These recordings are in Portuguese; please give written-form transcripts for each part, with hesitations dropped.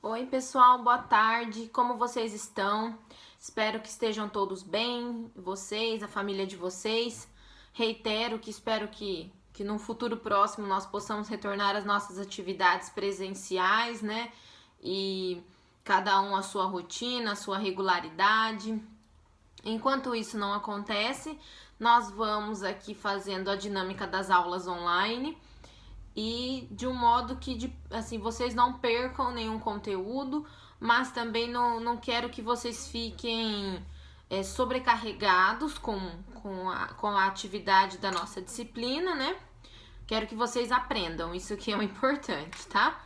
Oi, pessoal, boa tarde. Como vocês estão? Espero que estejam todos bem, vocês, a família de vocês. Reitero que espero que num futuro próximo nós possamos retornar às nossas atividades presenciais, né? E cada um a sua rotina, a sua regularidade. Enquanto isso não acontece, nós vamos aqui fazendo a dinâmica das aulas online e de um modo que assim, vocês não percam nenhum conteúdo, mas também não quero que vocês fiquem sobrecarregados com a atividade da nossa disciplina, né? Quero que vocês aprendam, isso que é o importante, tá?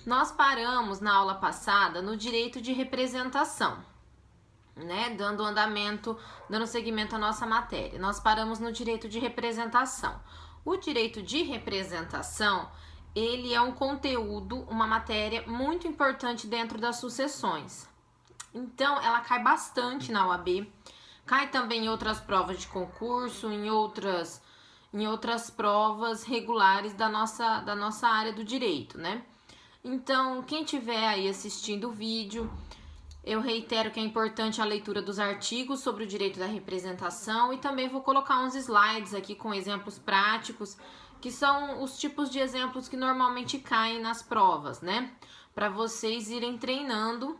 Nós paramos na aula passada no direito de representação, né? Dando seguimento à nossa matéria. Nós paramos no direito de representação. O direito de representação, ele é um conteúdo, uma matéria muito importante dentro das sucessões. Então, ela cai bastante na OAB, cai também em outras provas de concurso, em outras provas regulares da nossa área do direito, né? Então, quem estiver aí assistindo o vídeo, eu reitero que é importante a leitura dos artigos sobre o direito da representação e também vou colocar uns slides aqui com exemplos práticos, que são os tipos de exemplos que normalmente caem nas provas, né? Para vocês irem treinando.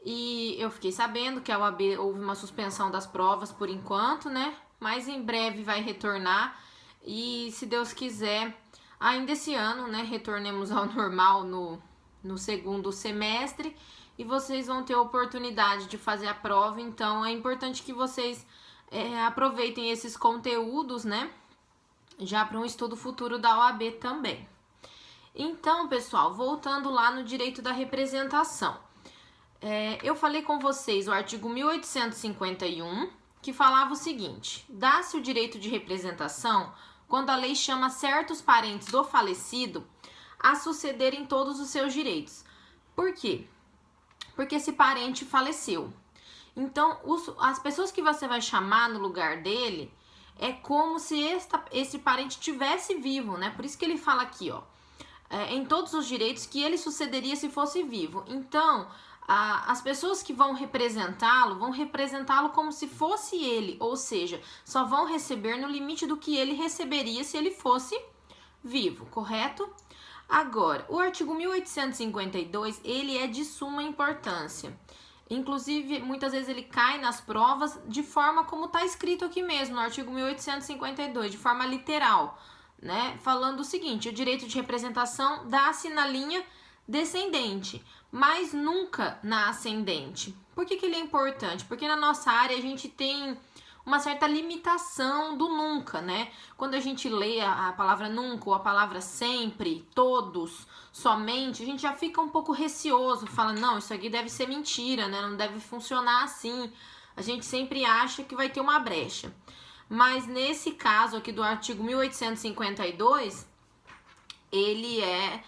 E eu fiquei sabendo que a OAB houve uma suspensão das provas por enquanto, né? Mas em breve vai retornar e, se Deus quiser, ainda esse ano, né, retornemos ao normal no segundo semestre e vocês vão ter a oportunidade de fazer a prova. Então é importante que vocês aproveitem esses conteúdos, né, já para um estudo futuro da OAB também. Então, pessoal, voltando lá no direito da representação, eu falei com vocês o artigo 1851, que falava o seguinte: dá-se o direito de representação quando a lei chama certos parentes do falecido a sucederem todos os seus direitos. Por quê? Porque esse parente faleceu. Então, as pessoas que você vai chamar no lugar dele é como se esse parente tivesse vivo, né? Por isso que ele fala aqui, ó, em todos os direitos que ele sucederia se fosse vivo. Então, as pessoas que vão representá-lo como se fosse ele, ou seja, só vão receber no limite do que ele receberia se ele fosse vivo, correto? Agora, o artigo 1852, ele é de suma importância. Inclusive, muitas vezes ele cai nas provas de forma como está escrito aqui mesmo, no artigo 1852, de forma literal, né? Falando o seguinte: o direito de representação dá-se na linha descendente, mas nunca na ascendente. Por que ele é importante? Porque na nossa área a gente tem uma certa limitação do nunca, né? Quando a gente lê a palavra nunca ou a palavra sempre, todos, somente, a gente já fica um pouco receoso, fala, não, isso aqui deve ser mentira, né? Não deve funcionar assim. A gente sempre acha que vai ter uma brecha. Mas nesse caso aqui do artigo 1852, ele é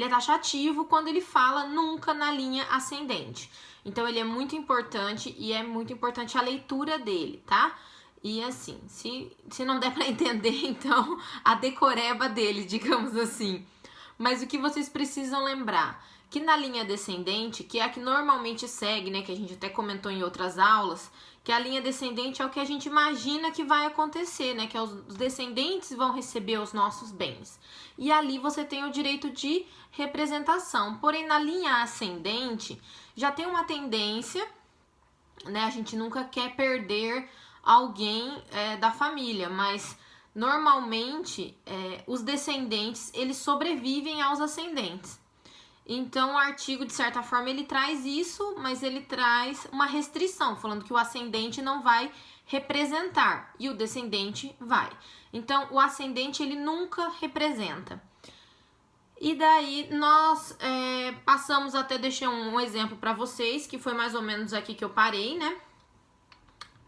taxativo quando ele fala nunca na linha ascendente. Então, ele é muito importante e é muito importante a leitura dele, tá? E assim, se não der para entender, então, a decoreba dele, digamos assim. Mas o que vocês precisam lembrar? Que na linha descendente, que é a que normalmente segue, né? Que a gente até comentou em outras aulas, que a linha descendente é o que a gente imagina que vai acontecer, né? Que os descendentes vão receber os nossos bens. E ali você tem o direito de representação. Porém, na linha ascendente, já tem uma tendência, né? A gente nunca quer perder alguém da família, mas normalmente os descendentes, eles sobrevivem aos ascendentes. Então, o artigo, de certa forma, ele traz isso, mas ele traz uma restrição, falando que o ascendente não vai representar e o descendente vai. Então, o ascendente, ele nunca representa. E daí, nós passamos até, deixei um exemplo para vocês, que foi mais ou menos aqui que eu parei, né?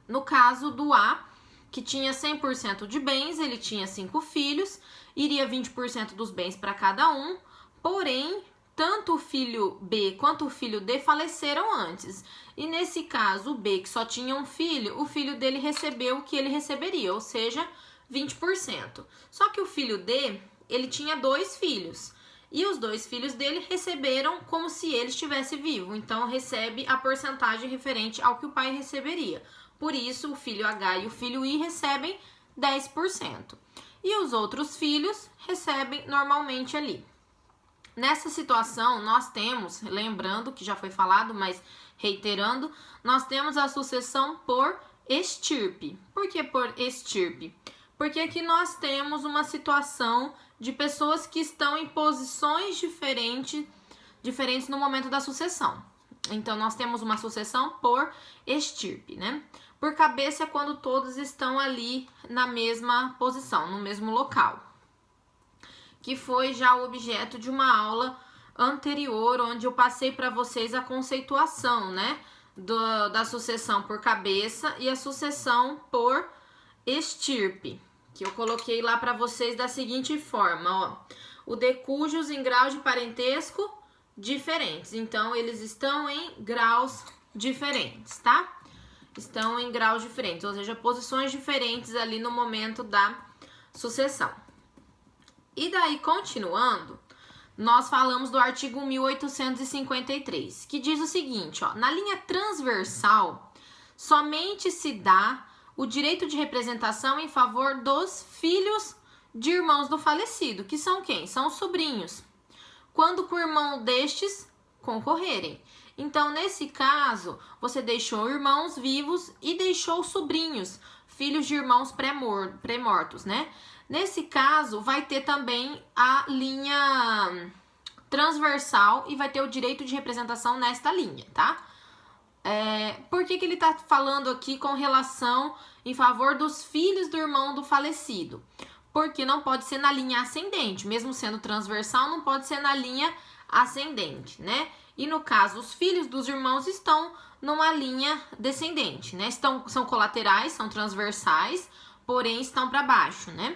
No caso do A, que tinha 100% de bens, ele tinha 5 filhos, iria 20% dos bens para cada um, porém, tanto o filho B quanto o filho D faleceram antes. E nesse caso, o B, que só tinha um filho, o filho dele recebeu o que ele receberia, ou seja, 20%. Só que o filho D, ele tinha 2 filhos. E os 2 filhos dele receberam como se ele estivesse vivo. Então, recebe a porcentagem referente ao que o pai receberia. Por isso, o filho H e o filho I recebem 10%. E os outros filhos recebem normalmente ali. Nessa situação, nós temos, lembrando que já foi falado, mas reiterando, nós temos a sucessão por estirpe. Por que por estirpe? Porque aqui nós temos uma situação de pessoas que estão em posições diferentes no momento da sucessão. Então, nós temos uma sucessão por estirpe, né? Por cabeça é quando todos estão ali na mesma posição, no mesmo local. Que foi já o objeto de uma aula anterior, onde eu passei para vocês a conceituação, né? Da sucessão por cabeça e a sucessão por estirpe, que eu coloquei lá para vocês da seguinte forma, ó. O decújos em graus de parentesco diferentes. Então, eles estão em graus diferentes, tá? Estão em graus diferentes, ou seja, posições diferentes ali no momento da sucessão. E daí, continuando, nós falamos do artigo 1853, que diz o seguinte, ó, na linha transversal, somente se dá o direito de representação em favor dos filhos de irmãos do falecido, que são quem? São os sobrinhos, quando com o irmão destes concorrerem. Então, nesse caso, você deixou irmãos vivos e deixou sobrinhos, filhos de irmãos pré-mortos, né? Nesse caso, vai ter também a linha transversal e vai ter o direito de representação nesta linha, tá? Por que ele tá falando aqui com relação em favor dos filhos do irmão do falecido? Porque não pode ser na linha ascendente, mesmo sendo transversal, não pode ser na linha ascendente, né? E no caso, os filhos dos irmãos estão numa linha descendente, né? São colaterais, são transversais, porém estão para baixo, né?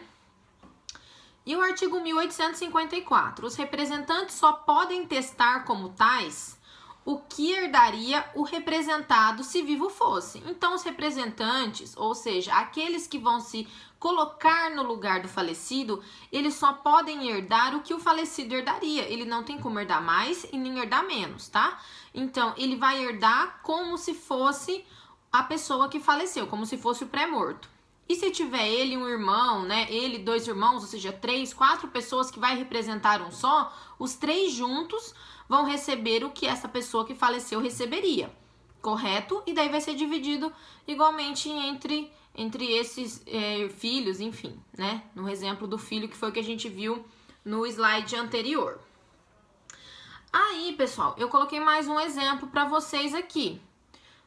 E o artigo 1854, os representantes só podem testar como tais o que herdaria o representado se vivo fosse. Então, os representantes, ou seja, aqueles que vão se colocar no lugar do falecido, eles só podem herdar o que o falecido herdaria. Ele não tem como herdar mais e nem herdar menos, tá? Então, ele vai herdar como se fosse a pessoa que faleceu, como se fosse o pré-morto. E se tiver ele um irmão, né, ele 2 irmãos, ou seja, 3, 4 pessoas que vai representar um só, os 3 juntos vão receber o que essa pessoa que faleceu receberia, correto? E daí vai ser dividido igualmente entre esses filhos, enfim, né? No exemplo do filho que foi o que a gente viu no slide anterior. Aí, pessoal, eu coloquei mais um exemplo para vocês aqui.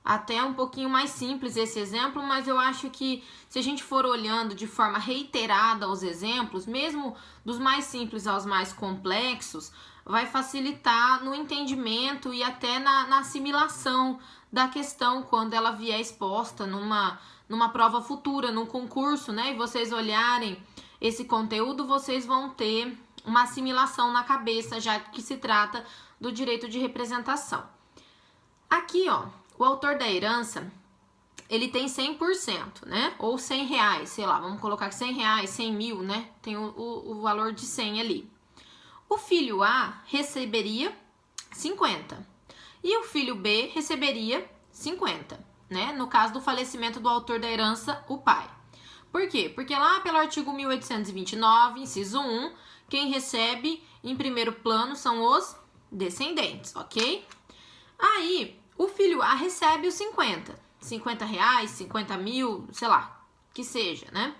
Até um pouquinho mais simples esse exemplo, mas eu acho que se a gente for olhando de forma reiterada os exemplos, mesmo dos mais simples aos mais complexos, vai facilitar no entendimento e até na assimilação da questão quando ela vier exposta numa prova futura, num concurso, né? E vocês olharem esse conteúdo, vocês vão ter uma assimilação na cabeça, já que se trata do direito de representação. Aqui, ó, o autor da herança, ele tem 100%, né? Ou R$100, sei lá, vamos colocar que R$100, 100 mil, né? Tem o valor de 100 ali. O filho A receberia 50 e o filho B receberia 50, né? No caso do falecimento do autor da herança, o pai. Por quê? Porque lá pelo artigo 1829, inciso 1, quem recebe em primeiro plano são os descendentes, ok? Aí, o filho A recebe os 50 reais, 50 mil, sei lá, que seja, né?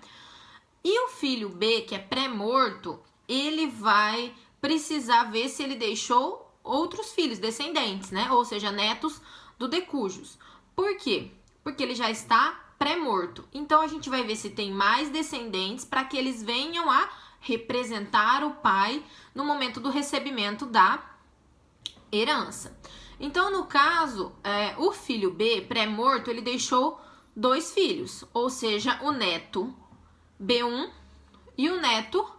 E o filho B, que é pré-morto, ele vai precisar ver se ele deixou outros filhos, descendentes, né? Ou seja, netos do decújos. Por quê? Porque ele já está pré-morto. Então, a gente vai ver se tem mais descendentes para que eles venham a representar o pai no momento do recebimento da herança. Então, no caso, o filho B, pré-morto, ele deixou 2 filhos, ou seja, o neto B1 e o neto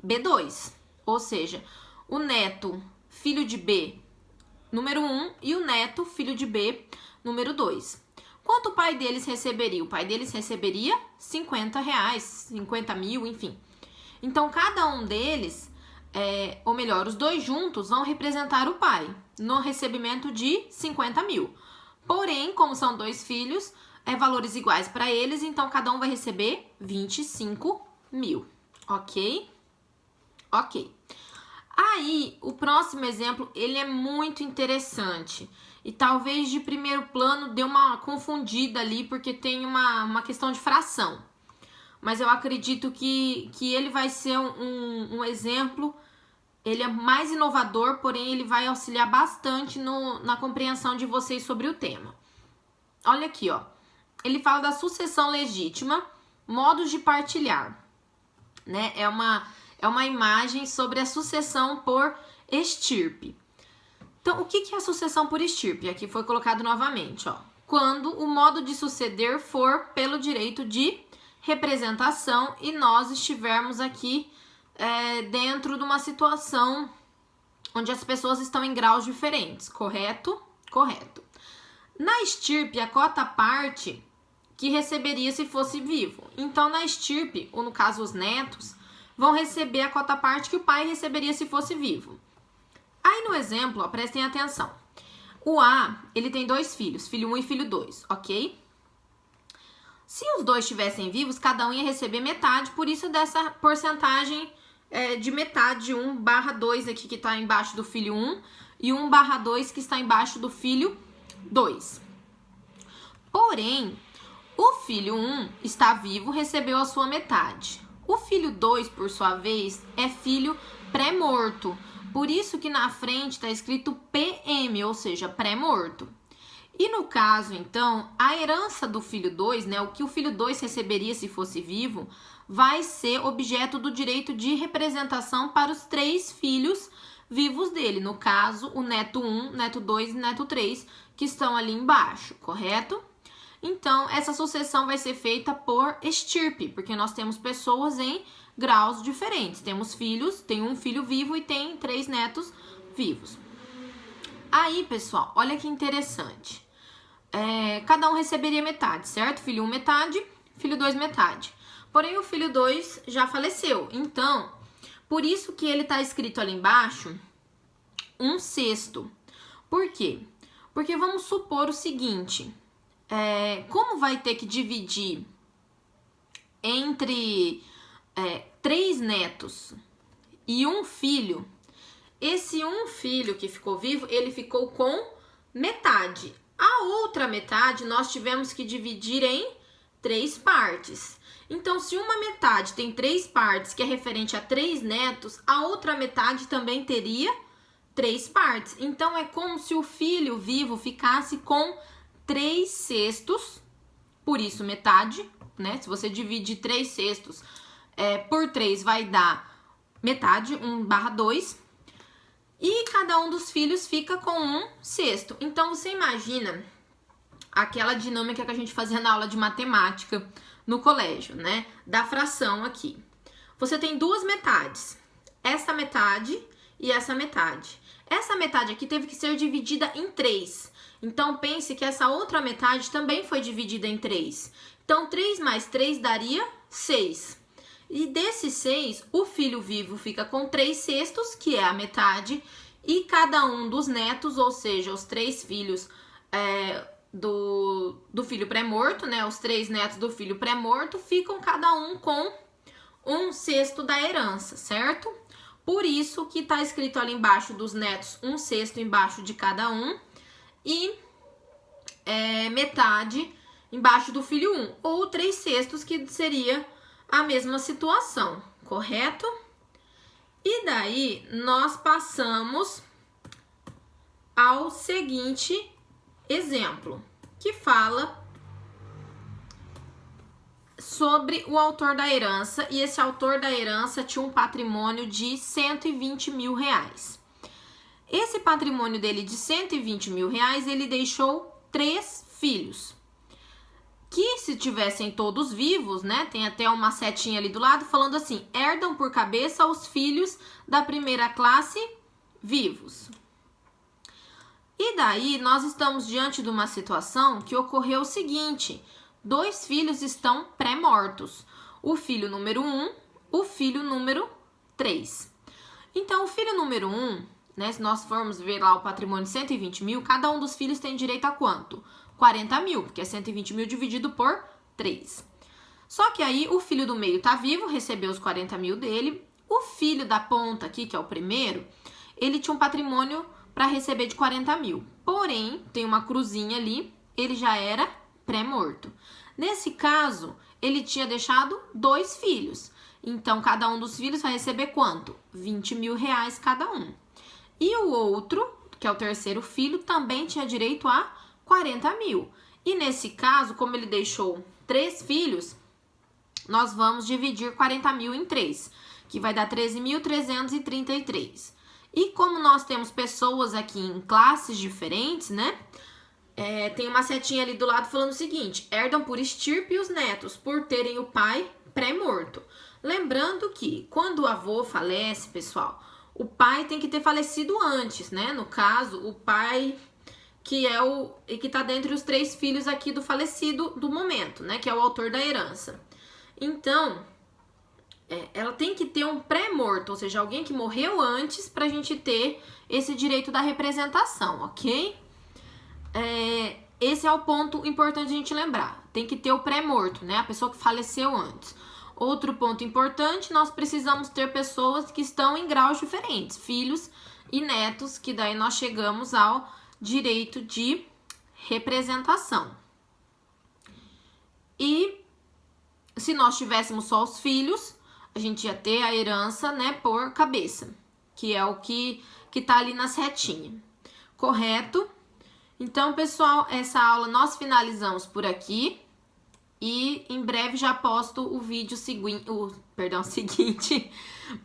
B2, ou seja, o neto filho de B número 1 e o neto filho de B número 2. Quanto o pai deles receberia? O pai deles receberia 50 reais, 50 mil, enfim. Então, cada um deles ou melhor, os dois juntos vão representar o pai no recebimento de 50 mil. Porém, como são dois filhos, valores iguais para eles, então cada um vai receber 25 mil, ok? Ok. Aí, o próximo exemplo, ele é muito interessante. E talvez de primeiro plano dê uma confundida ali, porque tem uma questão de fração. Mas eu acredito que ele vai ser um exemplo, ele é mais inovador, porém ele vai auxiliar bastante na compreensão de vocês sobre o tema. Olha aqui, ó. Ele fala da sucessão legítima, modos de partilhar, né? É uma imagem sobre a sucessão por estirpe. Então, o que é a sucessão por estirpe? Aqui foi colocado novamente, ó. Quando o modo de suceder for pelo direito de representação e nós estivermos aqui dentro de uma situação onde as pessoas estão em graus diferentes, correto? Correto. Na estirpe, a cota parte que receberia se fosse vivo. Então, na estirpe, ou no caso os netos, vão receber a cota parte que o pai receberia se fosse vivo. Aí no exemplo, ó, prestem atenção. O A, ele tem dois filhos, filho 1 e filho 2, ok? Se os dois estivessem vivos, cada um ia receber metade, por isso dessa porcentagem de metade, 1/2 aqui que está embaixo do filho 1 e 1/2 que está embaixo do filho 2. Porém, o filho 1 está vivo, recebeu a sua metade. O filho 2, por sua vez, é filho pré-morto. Por isso que na frente está escrito PM, ou seja, pré-morto. E no caso, então, a herança do filho 2, né, o que o filho 2 receberia se fosse vivo, vai ser objeto do direito de representação para os 3 filhos vivos dele. No caso, o neto 1, neto 2 e neto 3, que estão ali embaixo, correto? Então, essa sucessão vai ser feita por estirpe, porque nós temos pessoas em graus diferentes. Temos filhos, tem um filho vivo e tem 3 netos vivos. Aí, pessoal, olha que interessante. Cada um receberia metade, certo? Filho 1 metade, filho 2 metade. Porém, o filho 2 já faleceu. Então, por isso que ele está escrito ali embaixo, 1/6. Por quê? Porque vamos supor o seguinte... como vai ter que dividir entre 3 netos e um filho, esse um filho que ficou vivo, ele ficou com metade. A outra metade nós tivemos que dividir em 3 partes. Então, se uma metade tem 3 partes, que é referente a 3 netos, a outra metade também teria 3 partes. Então, é como se o filho vivo ficasse com 3/6, por isso metade, né? Se você divide 3/6 por 3, vai dar metade, 1/2. E cada um dos filhos fica com 1/6. Então, você imagina aquela dinâmica que a gente fazia na aula de matemática no colégio, né? Da fração aqui. Você tem 2 metades, essa metade e essa metade. Essa metade aqui teve que ser dividida em 3. Então, pense que essa outra metade também foi dividida em 3. Então, 3 mais 3 daria 6. E desses 6, o filho vivo fica com 3/6, que é a metade, e cada um dos netos, ou seja, os 3 filhos do filho pré-morto, né? Os 3 netos do filho pré-morto ficam cada um com 1/6 da herança, certo? Por isso que tá escrito ali embaixo dos netos 1/6 embaixo de cada um e metade embaixo do filho 1, ou 3/6 que seria a mesma situação, correto? E daí nós passamos ao seguinte exemplo, que fala sobre o autor da herança, e esse autor da herança tinha um patrimônio de 120 mil reais. Esse patrimônio dele de 120 mil reais, ele deixou 3 filhos, que se tivessem todos vivos, né, tem até uma setinha ali do lado falando assim, herdam por cabeça os filhos da primeira classe vivos. E daí nós estamos diante de uma situação que ocorreu o seguinte, 2 filhos estão pré-mortos, o filho número 1, o filho número 3. Então, o filho número 1, né, se nós formos ver lá o patrimônio de 120 mil, cada um dos filhos tem direito a quanto? 40 mil, porque é 120 mil dividido por 3. Só que aí o filho do meio tá vivo, recebeu os 40 mil dele. O filho da ponta aqui, que é o primeiro, ele tinha um patrimônio para receber de 40 mil. Porém, tem uma cruzinha ali, ele já era pré-morto. Nesse caso, ele tinha deixado 2 filhos. Então, cada um dos filhos vai receber quanto? 20 mil reais cada um. E o outro, que é o terceiro filho, também tinha direito a 40 mil. E nesse caso, como ele deixou 3 filhos, nós vamos dividir 40 mil em 3, que vai dar 13.333. E como nós temos pessoas aqui em classes diferentes, né? Tem uma setinha ali do lado falando o seguinte: herdam por estirpe os netos, por terem o pai pré-morto. Lembrando que quando o avô falece, pessoal, o pai tem que ter falecido antes, né? No caso, o pai que tá dentre os 3 filhos aqui do falecido do momento, né? Que é o autor da herança. Então, ela tem que ter um pré-morto, ou seja, alguém que morreu antes pra gente ter esse direito da representação, ok? Esse é o ponto importante a gente lembrar. Tem que ter o pré-morto, né? A pessoa que faleceu antes. Outro ponto importante, nós precisamos ter pessoas que estão em graus diferentes, filhos e netos, que daí nós chegamos ao direito de representação. E se nós tivéssemos só os filhos, a gente ia ter a herança, né, por cabeça, que é o que tá ali na setinha. Correto? Então, pessoal, essa aula nós finalizamos por aqui. E em breve já posto o vídeo seguinte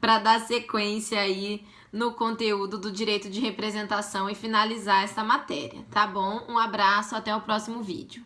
para dar sequência aí no conteúdo do direito de representação e finalizar essa matéria, tá bom? Um abraço, até o próximo vídeo.